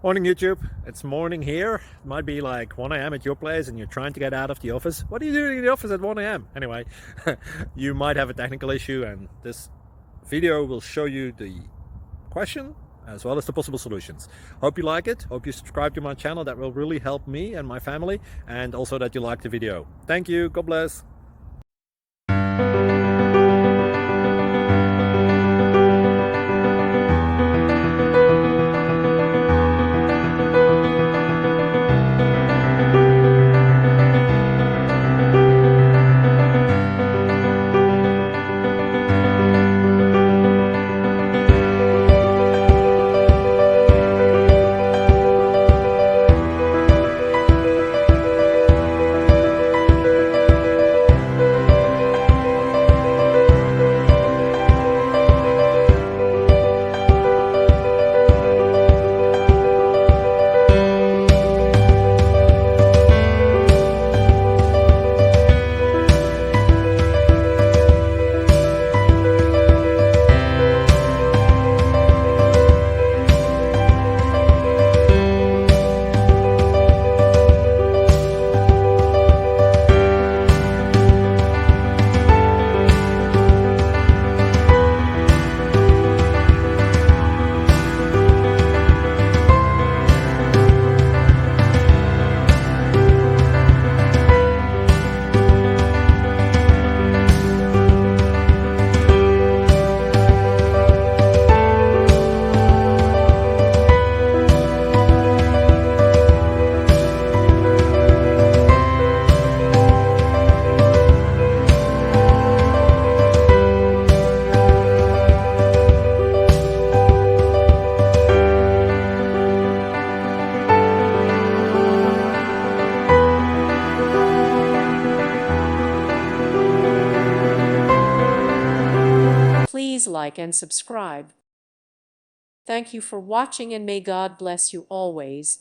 Morning YouTube, it's morning here. It might be like 1 a.m. at your place and you're trying to get out of the office. What are you doing in the office at 1 a.m.? Anyway, you might have a technical issue and this video will show you the question as well as the possible solutions. Hope you like it, hope you subscribe to my channel. That will really help me and my family, and also that you like the video. Thank you, God bless. Please like and subscribe. Thank you for watching and may God bless you always.